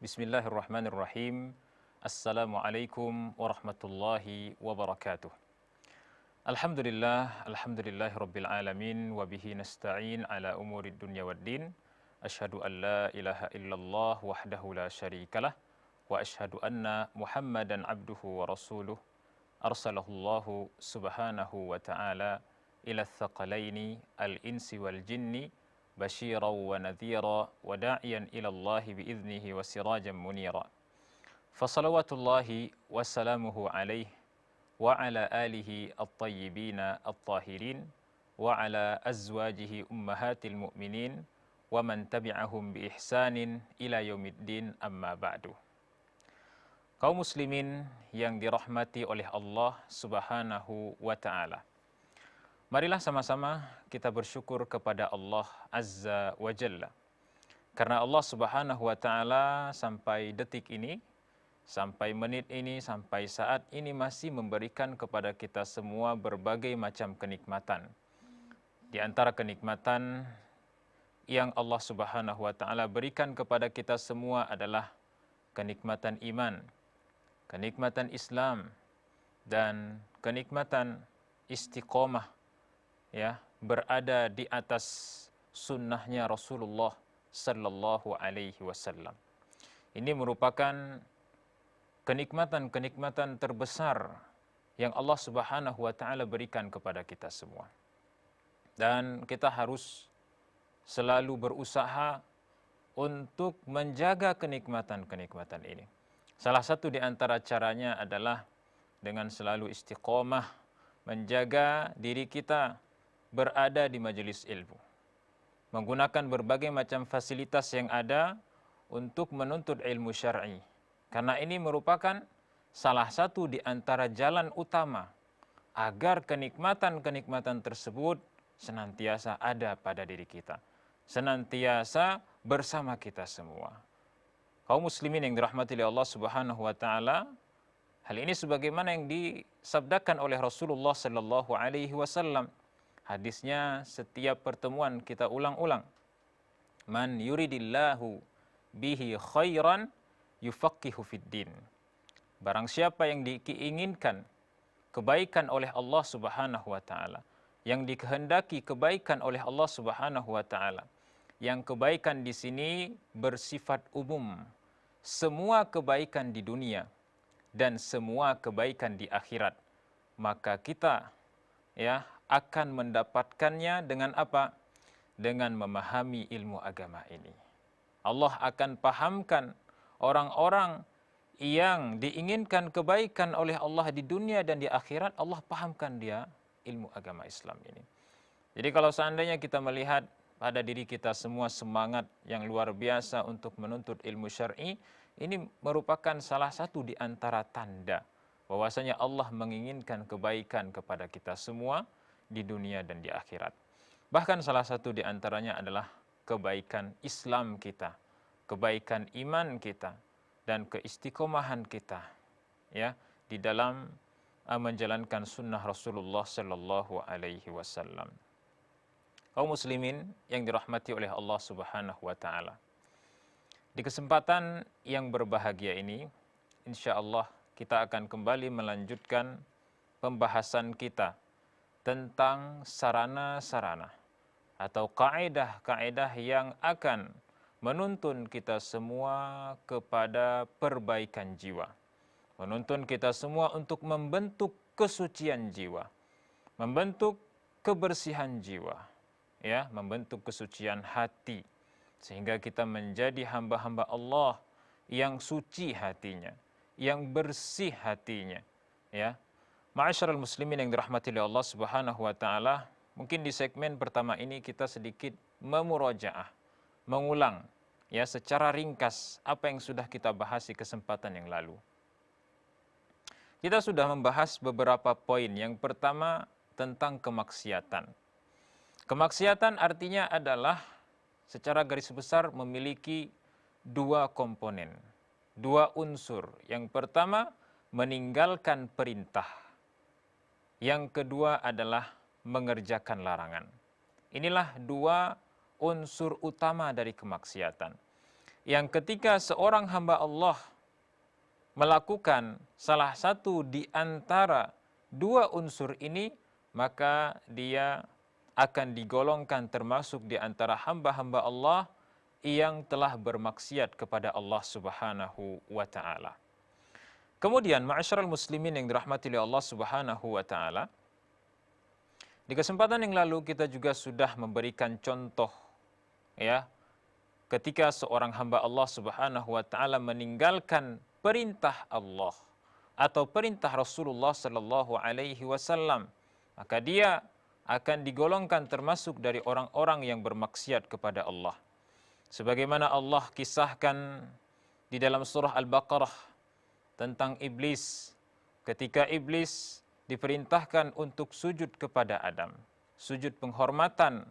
Bismillahirrahmanirrahim. Assalamualaikum warahmatullahi wabarakatuh. Alhamdulillahirabbil alamin wa bihi nasta'in ala umurid dunya waddin. Asyhadu an la ilaha illallah wahdahu la syarikalah wa asyhadu anna Muhammadan abduhu wa rasuluh. Arsalahullahu subhanahu wa ta'ala ila tsaqalaini al-insi wal jinni basyiran wa nadhira wa da'iyan ila Allah biiznihi wa sirajan munira. Fasalawatullahi wassalamuhu alaihi wa ala alihi at-tayyibina at-tahirin wa ala azwajihi ummahatil mu'minin wa man tabi'ahum bi ihsanin ila yaumiddin, amma ba'du. Kaum muslimin yang dirahmati oleh Allah Subhanahu wa ta'ala, marilah sama-sama kita bersyukur kepada Allah Azza wa Jalla. Karena Allah Subhanahu wa ta'ala sampai detik ini, sampai menit ini, sampai saat ini masih memberikan kepada kita semua berbagai macam kenikmatan. Di antara kenikmatan yang Allah Subhanahu wa ta'ala berikan kepada kita semua adalah kenikmatan iman, kenikmatan Islam, dan kenikmatan istiqomah, ya, berada di atas sunnahnya Rasulullah Sallallahu Alaihi Wasallam. Ini merupakan kenikmatan-kenikmatan terbesar yang Allah Subhanahu wa ta'ala berikan kepada kita semua. Dan kita harus selalu berusaha untuk menjaga kenikmatan-kenikmatan ini. Salah satu di antara caranya adalah dengan selalu istiqomah, menjaga diri kita berada di majelis ilmu, menggunakan berbagai macam fasilitas yang ada untuk menuntut ilmu syar'i. Karena ini merupakan salah satu di antara jalan utama agar kenikmatan-kenikmatan tersebut senantiasa ada pada diri kita, senantiasa bersama kita semua. Kaum muslimin yang dirahmati oleh Allah Subhanahu wa ta'ala, hal ini sebagaimana yang disabdakan oleh Rasulullah sallallahu alaihi wasallam. Hadisnya setiap pertemuan kita ulang-ulang. Man yuridillahu bihi khairan yufaqihu fiddin. Barang siapa yang diinginkan kebaikan oleh Allah Subhanahu wa ta'ala, yang dikehendaki kebaikan oleh Allah Subhanahu wa ta'ala, yang kebaikan di sini bersifat umum, semua kebaikan di dunia dan semua kebaikan di akhirat, maka kita, ya, akan mendapatkannya dengan apa? Dengan memahami ilmu agama ini. Allah akan pahamkan orang-orang yang diinginkan kebaikan oleh Allah di dunia dan di akhirat, Allah pahamkan dia ilmu agama Islam ini. Jadi kalau seandainya kita melihat pada diri kita semua semangat yang luar biasa untuk menuntut ilmu syar'i, ini merupakan salah satu di antara tanda bahwasanya Allah menginginkan kebaikan kepada kita semua di dunia dan di akhirat. Bahkan salah satu di antaranya adalah kebaikan Islam kita, kebaikan iman kita, dan keistiqomahan kita, ya, di dalam menjalankan sunnah Rasulullah Sallallahu Alaihi Wasallam. Kaum muslimin yang dirahmati oleh Allah Subhanahu wa ta'ala, di kesempatan yang berbahagia ini, insya Allah kita akan kembali melanjutkan pembahasan kita tentang sarana-sarana atau kaedah-kaedah yang akan menuntun kita semua kepada perbaikan jiwa, menuntun kita semua untuk membentuk kesucian jiwa, membentuk kebersihan jiwa, ya, membentuk kesucian hati, sehingga kita menjadi hamba-hamba Allah yang suci hatinya, yang bersih hatinya, ya. Ma'asyiral muslimin yang dirahmati oleh Allah Subhanahu wa ta'ala, mungkin di segmen pertama ini kita sedikit memurajaah, mengulang, ya, secara ringkas apa yang sudah kita bahas di kesempatan yang lalu. Kita sudah membahas beberapa poin. Yang pertama tentang kemaksiatan. Kemaksiatan artinya adalah secara garis besar memiliki dua komponen, dua unsur. Yang pertama meninggalkan perintah. Yang kedua adalah mengerjakan larangan. Inilah dua unsur utama dari kemaksiatan. yang ketika seorang hamba Allah melakukan salah satu di antara dua unsur ini, maka dia akan digolongkan termasuk di antara hamba-hamba Allah yang telah bermaksiat kepada Allah Subhanahu wa taala. Kemudian, ma'asyiral muslimin yang dirahmati oleh Allah Subhanahu wa taala, di kesempatan yang lalu kita juga sudah memberikan contoh, ya, ketika seorang hamba Allah Subhanahu wa taala meninggalkan perintah Allah atau perintah Rasulullah sallallahu alaihi wasallam, maka dia akan digolongkan termasuk dari orang-orang yang bermaksiat kepada Allah. Sebagaimana Allah kisahkan di dalam surah Al-Baqarah tentang iblis, ketika iblis diperintahkan untuk sujud kepada Adam, sujud penghormatan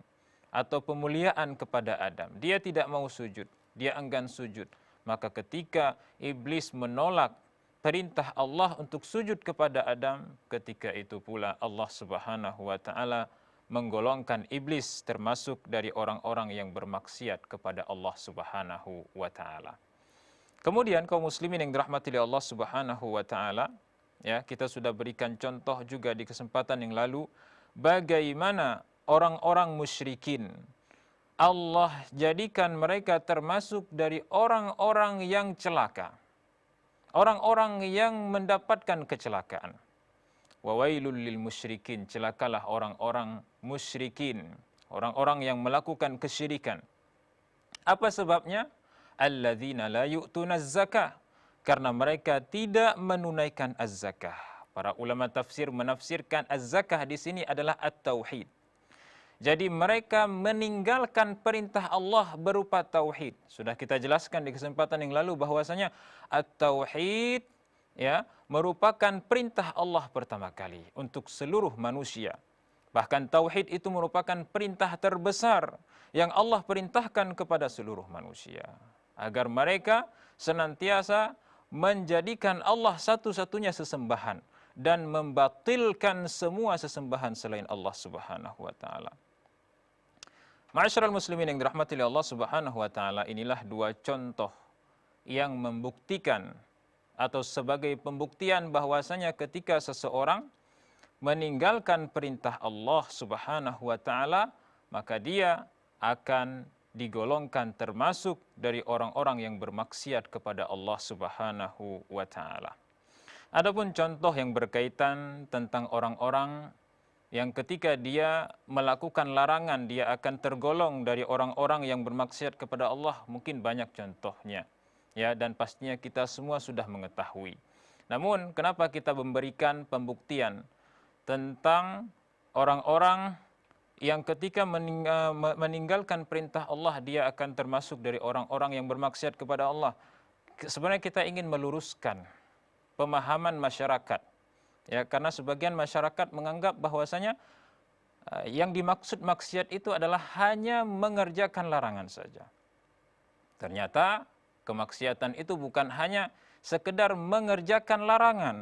atau pemuliaan kepada Adam. Dia tidak mau sujud, dia enggan sujud. Maka ketika iblis menolak perintah Allah untuk sujud kepada Adam, ketika itu pula Allah Subhanahu wa taala menggolongkan iblis termasuk dari orang-orang yang bermaksiat kepada Allah Subhanahu wa taala. Kemudian kaum muslimin yang dirahmati oleh Allah Subhanahu wa taala, ya, kita sudah berikan contoh juga di kesempatan yang lalu bagaimana orang-orang musyrikin Allah jadikan mereka termasuk dari orang-orang yang celaka, orang-orang yang mendapatkan kecelakaan. Wa wailul lil musyrikin, celakalah orang-orang musyrikin, orang-orang yang melakukan kesyirikan. Apa sebabnya? Alladzina la yu'tunaz zakah, karena mereka tidak menunaikan az-zakah. Para ulama tafsir menafsirkan az-zakah di sini adalah at-tauhid. Jadi mereka meninggalkan perintah Allah berupa tauhid. Sudah kita jelaskan di kesempatan yang lalu bahwasanya at-tauhid, ya, merupakan perintah Allah pertama kali untuk seluruh manusia. Bahkan tauhid itu merupakan perintah terbesar yang Allah perintahkan kepada seluruh manusia, agar mereka senantiasa menjadikan Allah satu-satunya sesembahan dan membatilkan semua sesembahan selain Allah Subhanahu wa taala. Ma'asyiral muslimin yang dirahmati oleh Allah Subhanahu wa taala, inilah dua contoh yang membuktikan atau sebagai pembuktian bahwasanya ketika seseorang meninggalkan perintah Allah Subhanahu wa taala, maka dia akan digolongkan termasuk dari orang-orang yang bermaksiat kepada Allah Subhanahu wa taala. Adapun contoh yang berkaitan tentang orang-orang yang ketika dia melakukan larangan dia akan tergolong dari orang-orang yang bermaksiat kepada Allah, mungkin banyak contohnya, ya, dan pastinya kita semua sudah mengetahui. Namun kenapa kita memberikan pembuktian tentang orang-orang yang ketika meninggalkan perintah Allah dia akan termasuk dari orang-orang yang bermaksiat kepada Allah? Sebenarnya kita ingin meluruskan pemahaman masyarakat, ya, karena sebagian masyarakat menganggap bahwasanya yang dimaksud maksiat itu adalah hanya mengerjakan larangan saja. Ternyata kemaksiatan itu bukan hanya sekedar mengerjakan larangan,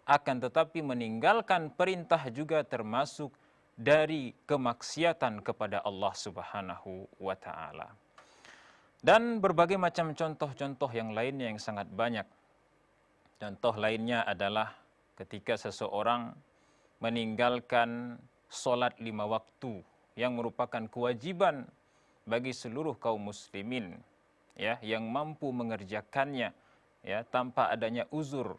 akan tetapi meninggalkan perintah juga termasuk dari kemaksiatan kepada Allah Subhanahu wa taala. Dan berbagai macam contoh-contoh yang lainnya yang sangat banyak. Contoh lainnya adalah ketika seseorang meninggalkan solat 5 waktu yang merupakan kewajiban bagi seluruh kaum muslimin, ya, yang mampu mengerjakannya, ya, tanpa adanya uzur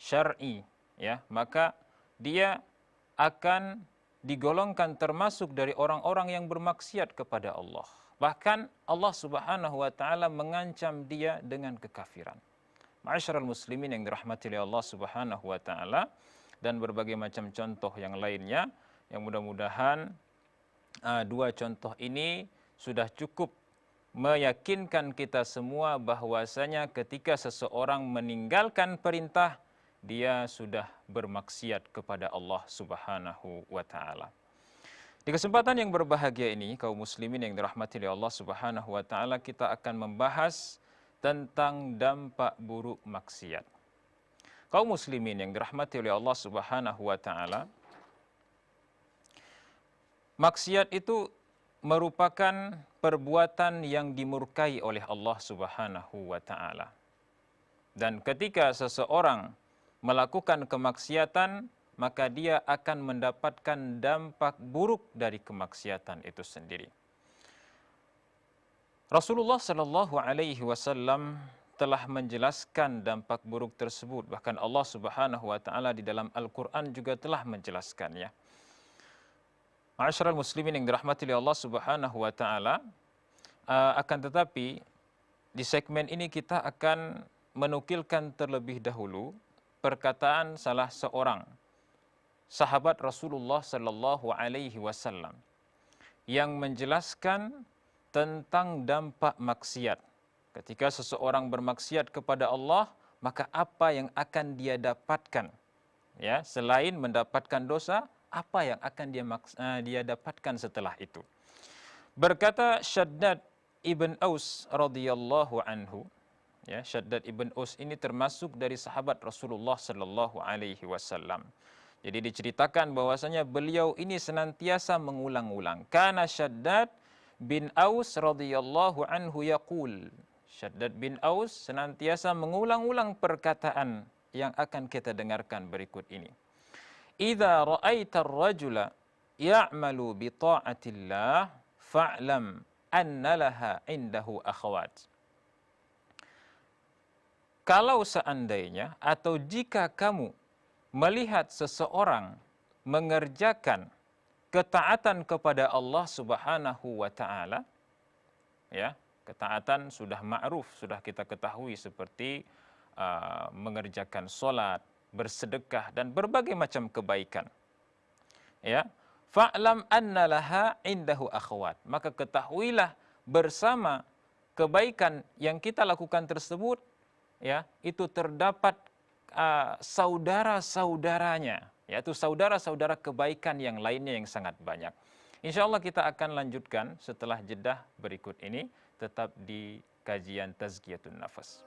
syar'i, ya, maka dia akan digolongkan termasuk dari orang-orang yang bermaksiat kepada Allah. Bahkan Allah Subhanahu wa taala mengancam dia dengan kekafiran. Ma'asyiral muslimin yang dirahmati oleh Allah Subhanahu wa taala, dan berbagai macam contoh yang lainnya yang mudah-mudahan dua contoh ini sudah cukup meyakinkan kita semua bahwasanya ketika seseorang meninggalkan perintah dia sudah bermaksiat kepada Allah Subhanahu wa taala. Di kesempatan yang berbahagia ini kaum muslimin yang dirahmati oleh Allah Subhanahu wa taala, kita akan membahas tentang dampak buruk maksiat. Kaum muslimin yang dirahmati oleh Allah Subhanahu wa taala, maksiat itu merupakan perbuatan yang dimurkai oleh Allah Subhanahu wa taala. Dan ketika seseorang melakukan kemaksiatan, maka dia akan mendapatkan dampak buruk dari kemaksiatan itu sendiri. Rasulullah sallallahu alaihi wasallam telah menjelaskan dampak buruk tersebut. Bahkan Allah Subhanahu wa taala di dalam Al-Qur'an juga telah menjelaskannya. Ma'asyiral muslimin yang dirahmati oleh Allah Subhanahu wa taala, akan tetapi di segmen ini kita akan menukilkan terlebih dahulu perkataan salah seorang sahabat Rasulullah sallallahu alaihi wasallam yang menjelaskan tentang dampak maksiat. Ketika seseorang bermaksiat kepada Allah, maka apa yang akan dia dapatkan? Ya, selain mendapatkan dosa, apa yang akan dia dapatkan setelah itu? Berkata Shaddad ibn Aus radhiyallahu anhu, ya, Shaddad ibn Aus ini termasuk dari sahabat Rasulullah sallallahu alaihi wasallam. Jadi diceritakan bahwasanya beliau ini senantiasa mengulang-ulang. Kana Shaddad bin Aus radhiyallahu anhu yaqul. Shaddad bin Aus senantiasa mengulang-ulang perkataan yang akan kita dengarkan berikut ini. Idza ra'aita ar-rajula ya'malu bi ta'atillah fa'lam anna laha 'indahu akhawat. Kalau seandainya atau jika kamu melihat seseorang mengerjakan ketaatan kepada Allah Subhanahu wa taala, ya, ketaatan sudah ma'ruf, sudah kita ketahui seperti mengerjakan solat, bersedekah dan berbagai macam kebaikan. Ya, fa'lam anna laha indahu akhwat. Maka ketahuilah bersama kebaikan yang kita lakukan tersebut, ya, itu terdapat saudara-saudaranya, yaitu saudara-saudara kebaikan yang lainnya yang sangat banyak. InsyaAllah kita akan lanjutkan setelah jedah berikut ini, tetap di kajian Tazkiyatun Nafas.